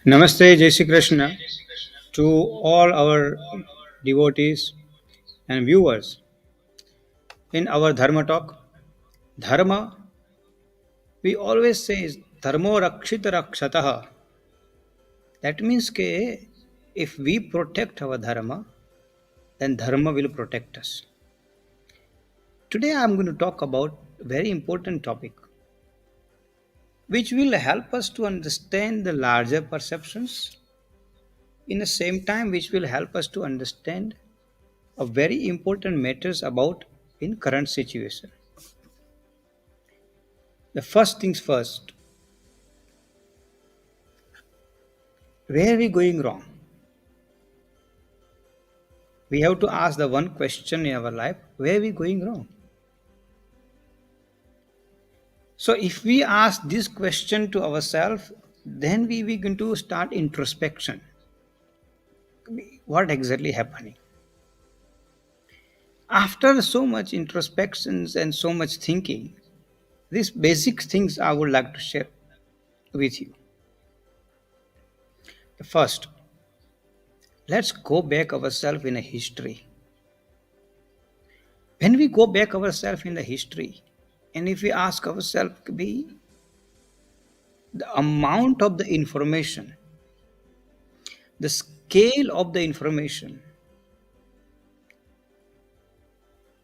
Namaste, Jai Shri Krishna to all our devotees and viewers. In our Dharma talk, Dharma, we always say is Dharmo Rakshita Rakshataha. That means ke if we protect our Dharma, then Dharma will protect us. Today I am going to talk about a very important topic which will help us to understand the larger perceptions in the same time which will help us to understand a very important matters about in current situation. The first things first, where are we going wrong? We have to ask the one question in our life, where are we going wrong? So if we ask this question to ourselves, then we going to start introspection. What exactly happening? After so much introspections and so much thinking, these basic things I would like to share with you. The first, let's go back ourselves in a history. When we go back ourselves in the history, and if we ask ourselves, the amount of the information, the scale of the information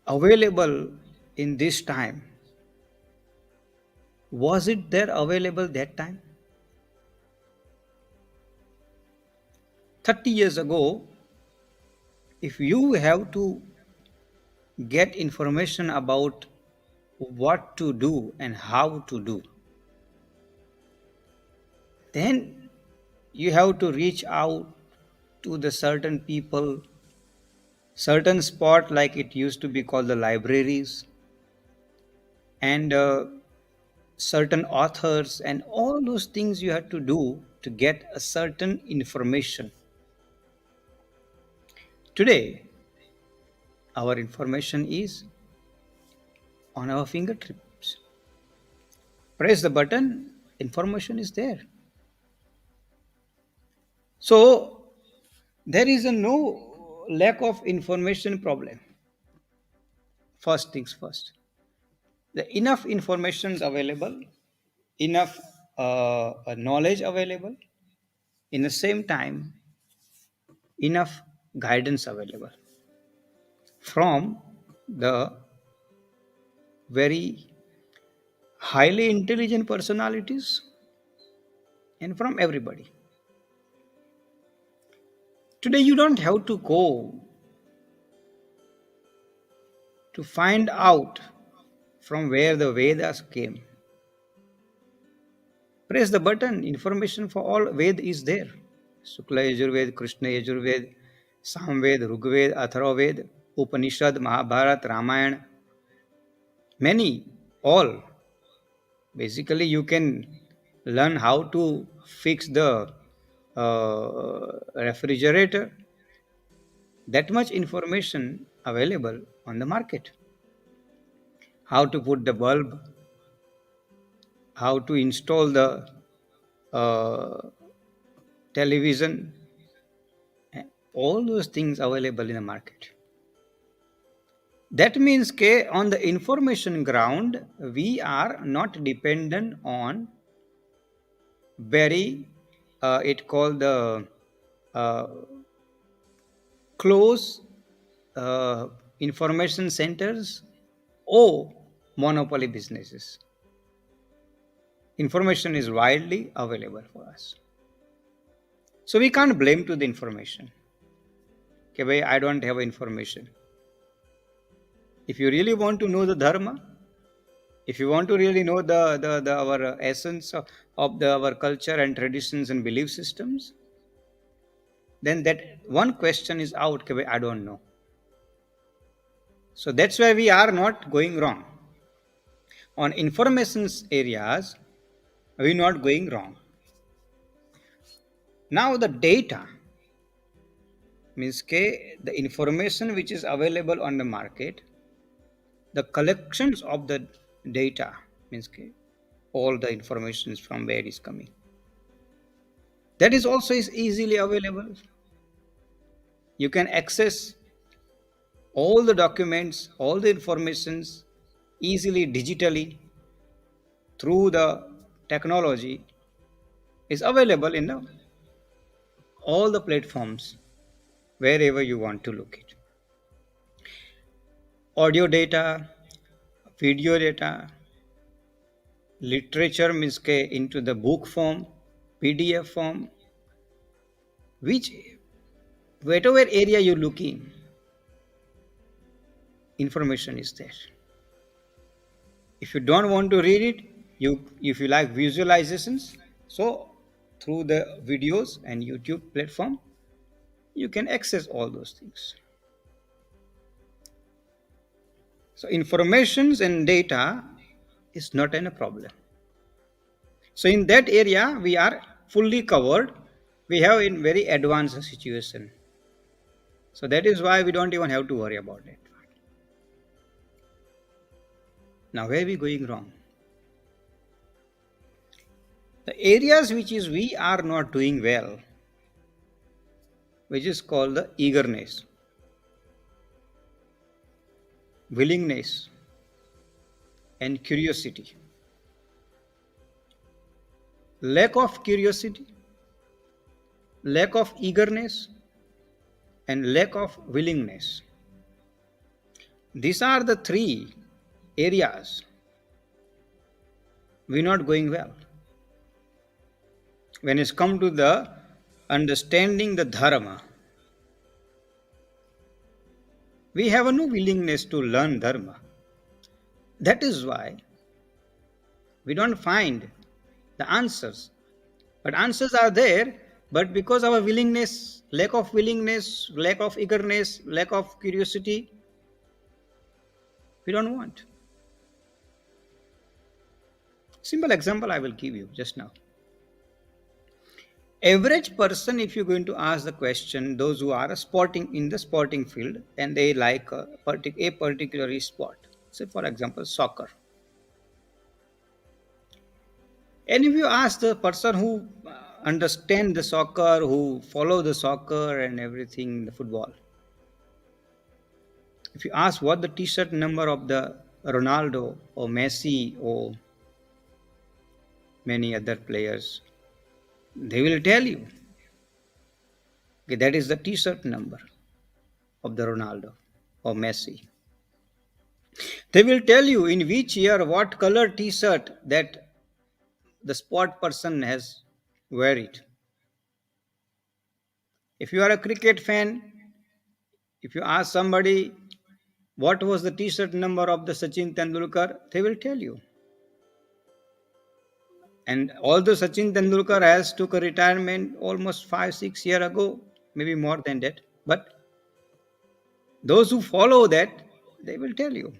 available in this time, was it there available that time? 30 years ago, if you have to get information about what to do and how to do, then you have to reach out to the certain people, certain spot like it used to be called the libraries, and certain authors, and all those things you have to do to get a certain information. Today our information is on our fingertips. Press the button, information is there. So there is a no lack of information problem. First things first, the enough information is available, enough knowledge available, in the same time enough guidance available from the very highly intelligent personalities and from everybody. Today you don't have to go to find out from where the Vedas came. Press the button, information for all Ved is there. Sukla Yajurved, Krishna Yajurved, Samved, Rugved, Atharvaved, Upanishad, Mahabharat, Ramayana, many, all. Basically, you can learn how to fix the refrigerator. That much information available on the market. How to put the bulb, how to install the uh, television, all those things available in the market. That means on the information ground, we are not dependent on very, it called the uh, close information centers or monopoly businesses. Information is widely available for us. So we can't blame to the information. Okay, bhai, I don't have information. If you really want to know the dharma, if you want to really know the our essence of our culture and traditions and belief systems, then that one question is out. Okay, bhai, I don't know. So that's why we are not going wrong. On information areas, we're not going wrong. Now the data means the information which is available on the market, the collections of the data means all the information from where it is coming. That is also is easily available. You can access all the documents, all the informations easily digitally through the technology is available in all the platforms wherever you want to look it. Audio data, video data, literature means into the book form, PDF form, which whatever area you're looking, information is there. If you don't want to read it, you if you like visualizations, so through the videos and YouTube platform, you can access all those things. So informations and data is not a problem. So in that area we are fully covered. We have in very advanced situation. So that is why we don't even have to worry about it. Now where are we going wrong? The areas which is we are not doing well, which is called the eagerness, willingness, and curiosity. Lack of curiosity, lack of eagerness, and lack of willingness. These are the three areas we're not going well. When it's come to the understanding the dharma, we have no willingness to learn dharma. That is why we don't find the answers. But answers are there, but because our willingness, lack of eagerness, lack of curiosity, we don't want. Simple example I will give you just now. Average person, if you're going to ask the question, those who are sporting in the sporting field and they like a particular sport, say for example soccer. And if you ask the person who understand the soccer, who follow the soccer and everything, the football, if you ask what the t-shirt number of the Ronaldo or Messi or many other players, they will tell you, okay, that is the t-shirt number of the Ronaldo or Messi. They will tell you in which year what color t-shirt that the sport person has wear it. If you are a cricket fan, if you ask somebody what was the t-shirt number of the Sachin Tendulkar, they will tell you. And although Sachin Tendulkar has took a retirement almost 5-6 years ago, maybe more than that, but those who follow that, they will tell you.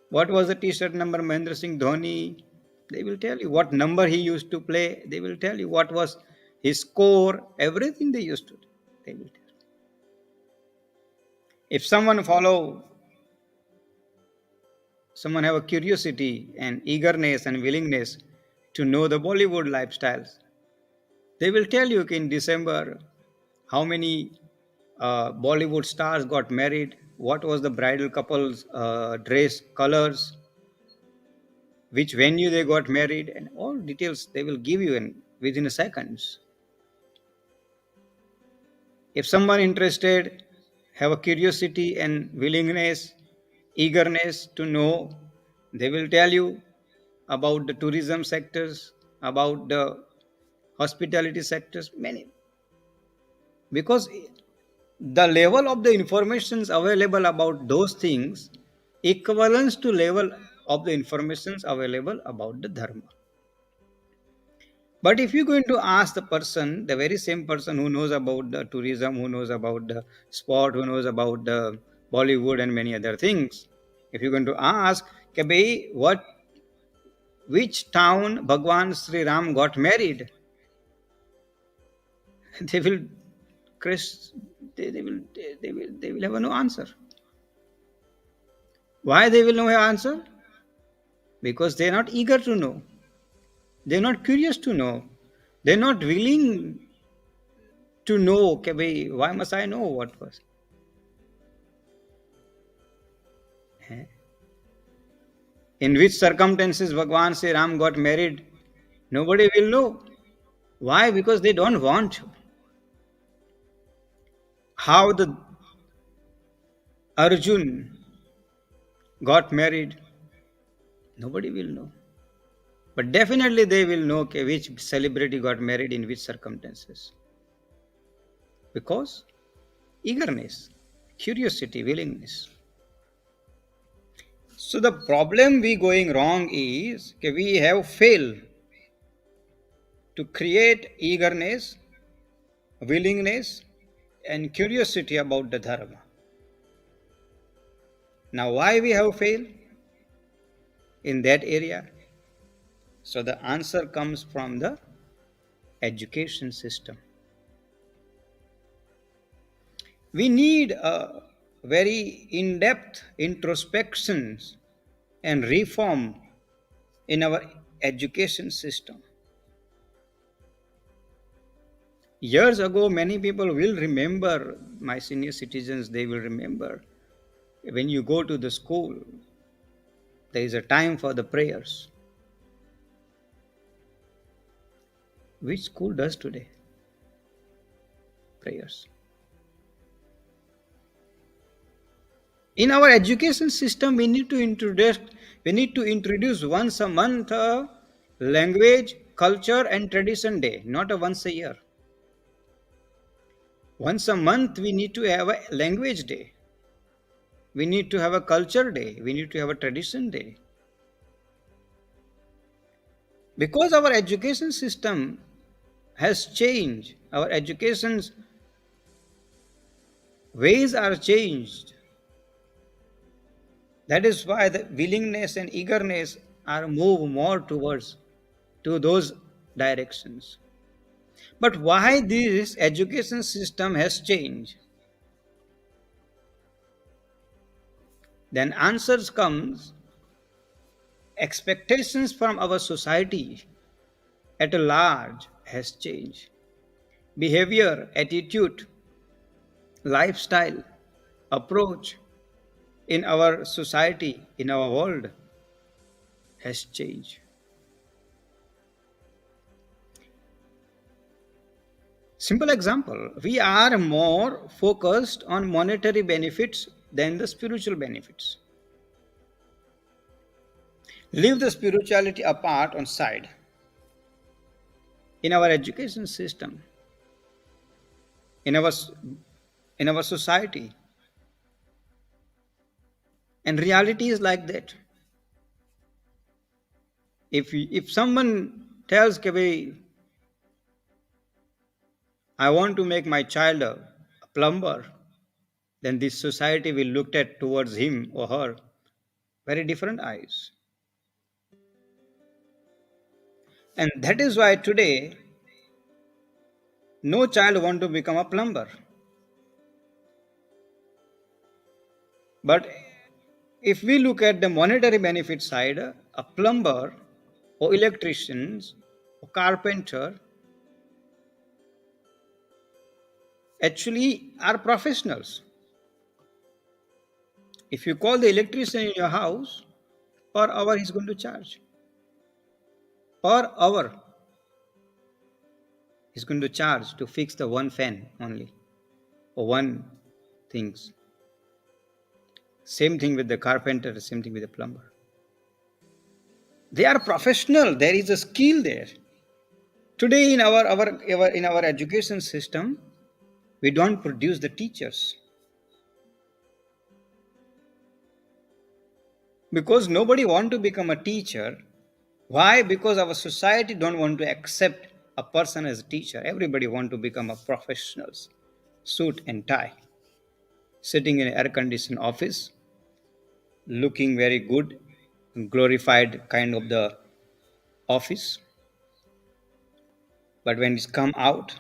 What was the t-shirt number Mahendra Singh Dhoni? They will tell you. What number he used to play? They will tell you. What was his score? Everything they used to do. They will tell you. If someone have a curiosity and eagerness and willingness to know the Bollywood lifestyles, they will tell you in December how many Bollywood stars got married, what was the bridal couple's dress colors, which venue they got married, and all details they will give you within a seconds. If someone interested, have a curiosity and willingness, eagerness to know, they will tell you about the tourism sectors, about the hospitality sectors, many. Because the level of the informations available about those things equivalents to level of the informations available about the dharma. But if you're going to ask the person, the very same person who knows about the tourism, who knows about the sport, who knows about the Bollywood and many other things, if you're going to ask, "Ke which town Bhagwan Sri Ram got married?" They will, Chris, they will have no answer. Why they will no have answer? Because they are not eager to know. They're not curious to know. They're not willing to know, okay, bhai, why must I know what was? Eh? In which circumstances Bhagwan Sri Ram got married? Nobody will know. Why? Because they don't want to. How the Arjun got married? Nobody will know. But definitely they will know, okay, which celebrity got married in which circumstances. Because eagerness, curiosity, willingness. So the problem we going wrong is that we have failed to create eagerness, willingness, and curiosity about the dharma. Now, why we have failed in that area? So the answer comes from the education system. We need a very in-depth introspections and reform in our education system. Years ago, many people will remember, my senior citizens, they will remember, when you go to the school, there is a time for the prayers. Which school does today? Prayers. In our education system, we need to introduce once a month a language, culture, and tradition day, not a once a year. Once a month, we need to have a language day. We need to have a culture day. We need to have a tradition day. Because our education system has changed, our education's ways are changed. That is why the willingness and eagerness are move more towards to those directions. But why this education system has changed? Then answers comes expectations from our society at a large has changed. Behavior, attitude, lifestyle, approach in our society, in our world has changed. Simple example, we are more focused on monetary benefits than the spiritual benefits. Leave the spirituality apart on side. In our education system, in our society, and reality is like that. If someone tells, "Ke I want to make my child a plumber," then this society will look at towards him or her very different eyes. And that is why today no child want to become a plumber. But if we look at the monetary benefit side, a plumber or electricians or carpenter actually are professionals. If you call the electrician in your house, per hour he's going to charge. Per hour he's going to charge to fix the one fan only or one things. Same thing with the carpenter, same thing with the plumber. They are professional. There is a skill there. Today in our education system, we don't produce the teachers. Because nobody want to become a teacher. Why? Because our society don't want to accept a person as a teacher. Everybody want to become a professionals. Suit and tie. Sitting in an air-conditioned office, looking very good, glorified kind of the office. But when it's come out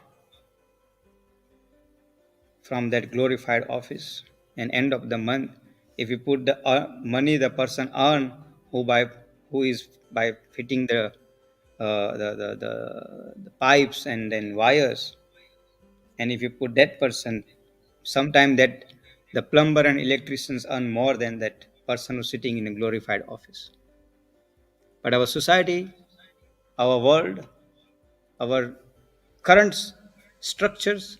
from that glorified office and end of the month, if you put the money the person earn who is by fitting the the pipes and then wires. And if you put that person, sometime that the plumber and electricians earn more than that person who's sitting in a glorified office. But our society, our world, our current structures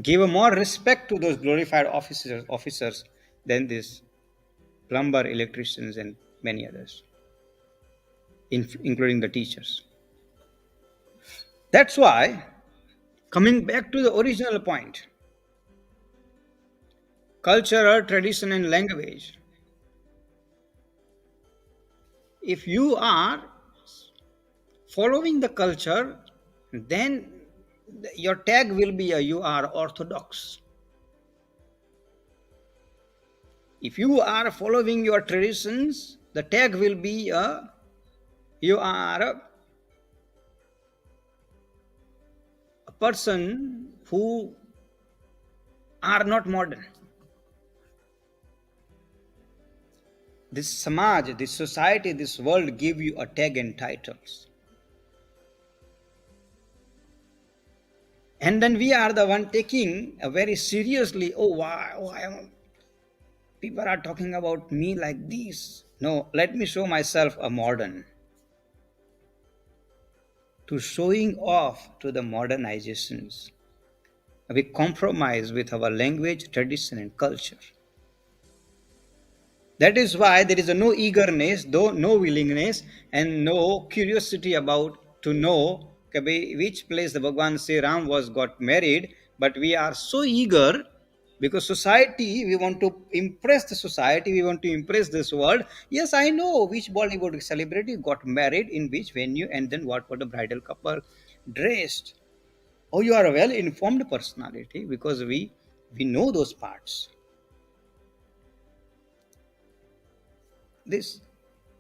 give a more respect to those glorified officers than this plumber, electricians, and many others, including the teachers. That's why, coming back to the original point, culture, tradition, and language. If you are following the culture, then your tag will be a you are orthodox. If you are following your traditions, the tag will be a you are a person who are not modern. This samaj, this society, this world give you a tag and titles. And then we are the one taking very seriously, oh, why people are talking about me like this. No, let me show myself a modern. To showing off to the modernizations, we compromise with our language, tradition, and culture. That is why there is a no eagerness, though no willingness, and no curiosity about to know which place the Bhagwan Sri Ram was got married. But we are so eager because society, we want to impress the society, we want to impress this world. Yes, I know which Bollywood celebrity got married in which venue, and then what were the bridal couple dressed. Oh, you are a well informed personality because we know those parts. This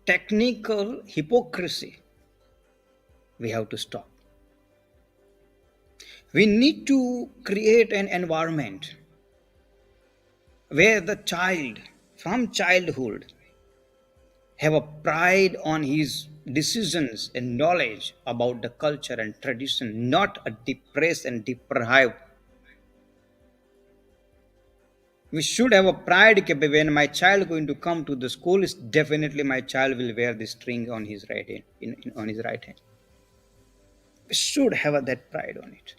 technical hypocrisy we have to stop. We need to create an environment where the child from childhood have a pride on his decisions and knowledge about the culture and tradition, not a depressed and deprived. We should have a pride that when my child going to come to the school, is definitely my child will wear this string on his right hand, on his right hand. We should have that pride on it.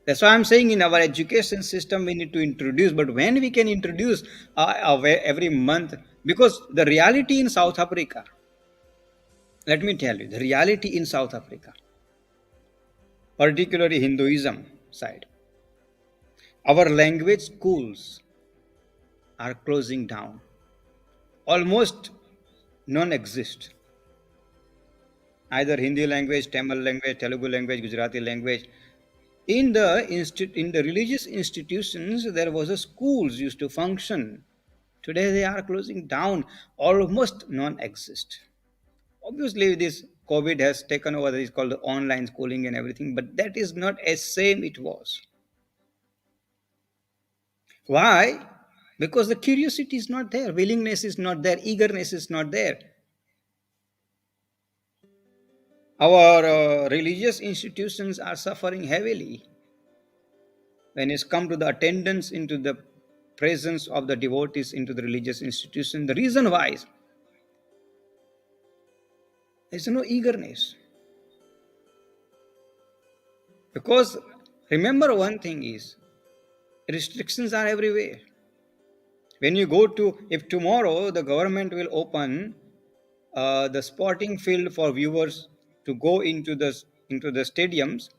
That's why I'm saying in our education system we need to introduce. But when we can introduce every month, because the reality in South Africa, let me tell you, the reality in South Africa, particularly Hinduism side, our language schools are closing down. Almost none exist. Either Hindi language, Tamil language, Telugu language, Gujarati language. In the religious institutions, there was a schools used to function. Today they are closing down. Almost none exist. Obviously, this COVID has taken over. This is called the online schooling and everything, but that is not as same it was. Why? Because the curiosity is not there, willingness is not there, eagerness is not there. Our religious institutions are suffering heavily when it's come to the attendance into the presence of the devotees into the religious institution. The reason why is there's no eagerness. Because remember one thing is restrictions are everywhere. When you go to, if tomorrow the government will open the sporting field for viewers to go into the stadiums,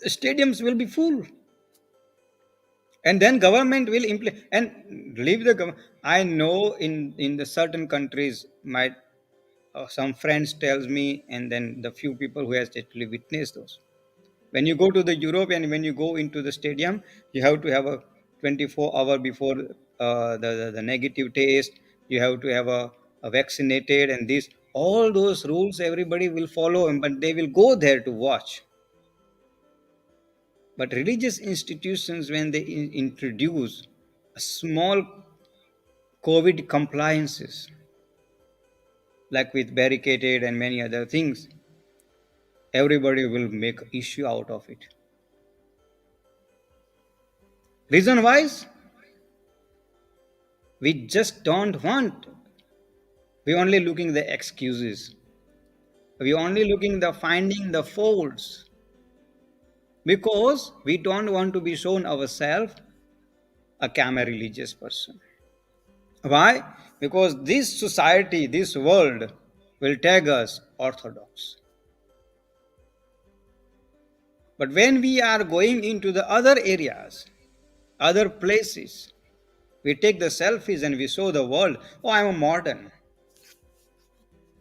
the stadiums will be full. And then government will implement and leave the government. I know in the certain countries, my some friends tells me, and then the few people who has actually witnessed those. When you go to the Europe and when you go into the stadium, you have to have a 24-hour before the negative test. You have to have a vaccinated and this. All those rules everybody will follow, but they will go there to watch. But religious institutions, when they introduce a small COVID compliances, like with barricaded and many other things, everybody will make issue out of it. Reason wise, we just don't want. We only looking the excuses. We only looking the finding the faults because we don't want to be shown ourselves a camera religious person. Why? Because this society, this world will tag us orthodox. But when we are going into the other areas, other places, we take the selfies and we show the world, oh, I'm a modern.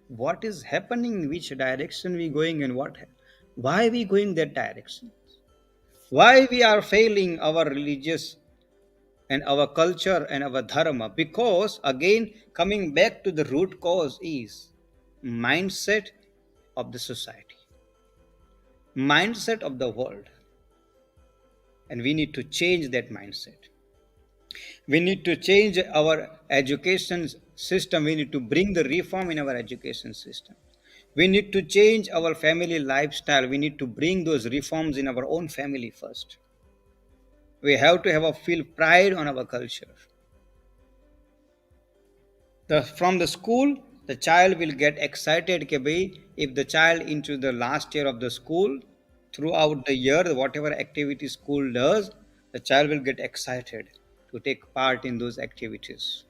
What is happening? Which direction we going and what? Why we going that direction? Why we are failing our religious and our culture and our dharma? Because again, coming back to the root cause is mindset of the society, mindset of the world, and we need to change that mindset. We need to change our education system. We need to bring the reform in our education system. We need to change our family lifestyle. We need to bring those reforms in our own family first. We have to have a feel pride on our culture. From the school, the child will get excited ke bhai, if the child into the last year of the school, throughout the year, whatever activity school does, the child will get excited to take part in those activities.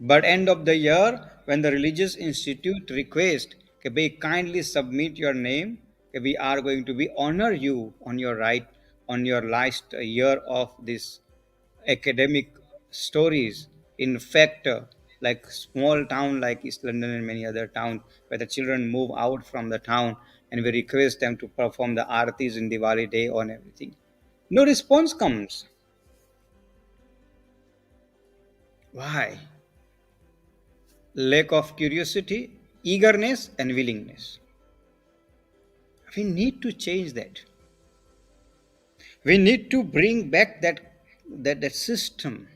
But end of the year, when the religious institute request, "Ke bhai, kindly submit your name, ke we are going to be honor you on your right, on your last year of this academic stories." In fact, like small town like East London and many other towns, where the children move out from the town and we request them to perform the artis in Diwali day on everything. No response comes. Why? Lack of curiosity, eagerness, and willingness. We need to change that. We need to bring back that system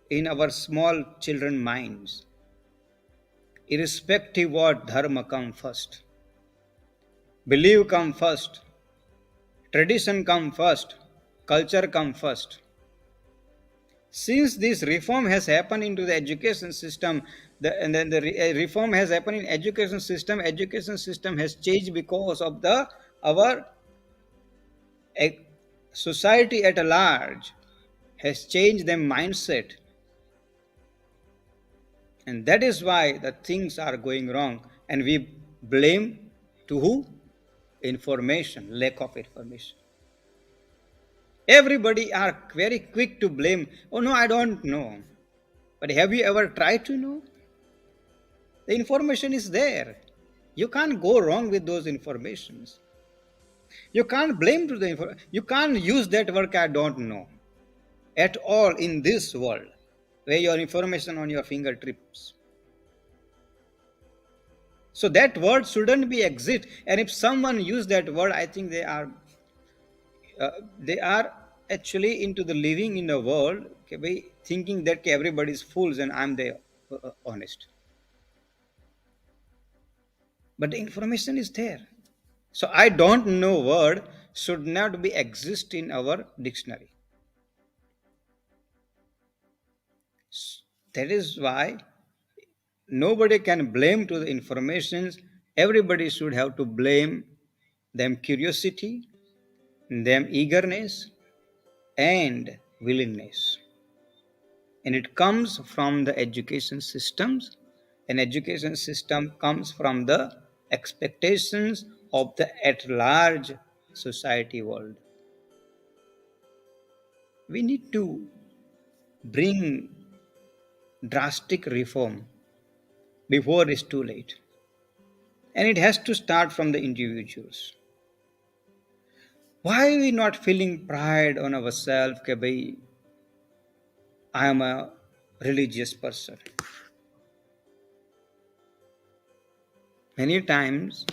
in our small children minds. Irrespective what dharma come first, belief come first, tradition come first, culture come first. Since this reform has happened into the education system, and then the reform has happened in education system has changed because of the our society at a large has changed their mindset, and that is why the things are going wrong, and we blame to who? Information, lack of information. Everybody are very quick to blame. Oh no, I don't know. But have you ever tried to know? The information is there. You can't go wrong with those informations. You can't blame to the information. You can't use that word I don't know at all in this world where your information on your fingertips. So that word shouldn't be exist. And if someone use that word, I think they are actually into the living in the world, okay, thinking that everybody is fools and I'm the honest. But the information is there. So I don't know word should not be exist in our dictionary. That is why nobody can blame to the informations. Everybody should have to blame them curiosity, them eagerness, and willingness. And it comes from the education systems. An education system comes from the expectations of the at large society world. We need to bring drastic reform before it's too late. And it has to start from the individuals. Why are we not feeling pride on ourselves? Ke bhai, I am a religious person. Many times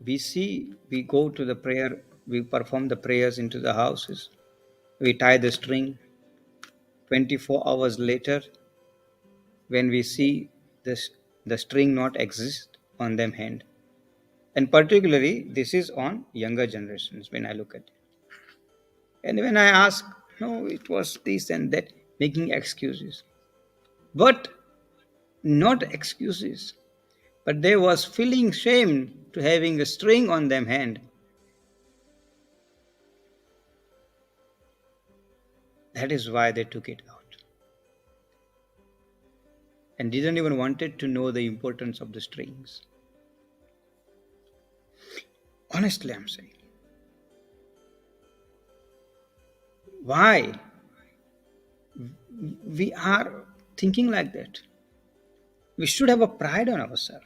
we go to the prayer, we perform the prayers into the houses, we tie the string. 24 hours later, when we see this the string not exist on them hand. And particularly, this is on younger generations when I look at it. And when I ask, no, it was this and that, making excuses. But not excuses. But they was feeling shame to having a string on them hand. That is why they took it out. And didn't even wanted to know the importance of the strings. Honestly, I'm saying. Why we are thinking like that? We should have a pride on ourselves.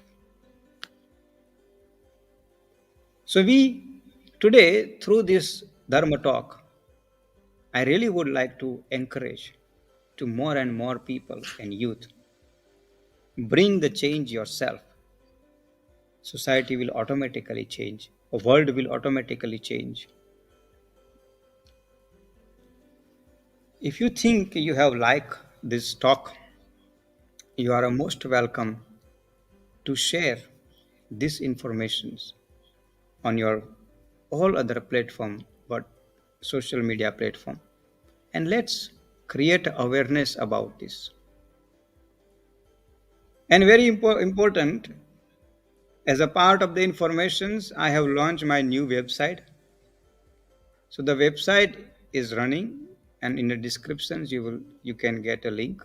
So we today, through this Dharma talk, I really would like to encourage to more and more people and youth. Bring the change yourself. Society will automatically change. A world will automatically change. If you think you have liked this talk, you are most welcome to share this information on your all other platform, but social media platform. And let's create awareness about this. And very important, as a part of the informations, I have launched my new website. So the website is running, and in the descriptions you can get a link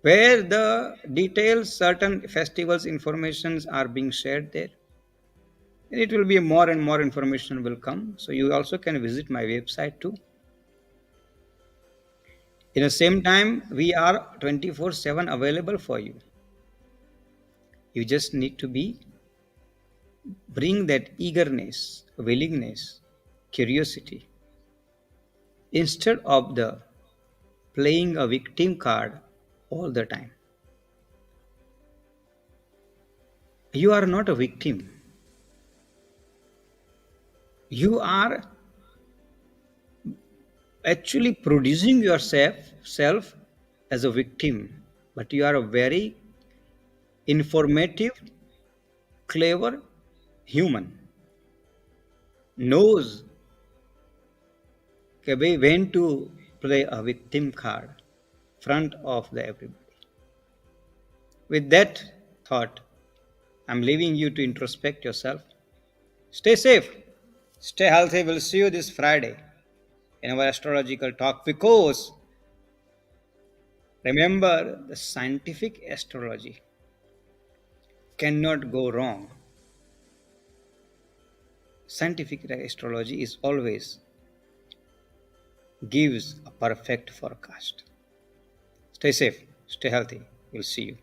where the details, certain festivals informations are being shared there. And it will be more and more information will come. So you also can visit my website too. In the same time, we are 24/7 available for you. You just need to bring that eagerness, willingness, curiosity. Instead of the playing a victim card all the time. You are not a victim. You are actually producing yourself as a victim, but you are a very informative, clever human. Knows when to play a victim card front of the everybody. With that thought, I'm leaving you to introspect yourself. Stay safe, stay healthy. We'll see you this Friday in our astrological talk, because remember, the scientific astrology cannot go wrong. Scientific astrology is always gives a perfect forecast. Stay safe, stay healthy. We'll see you.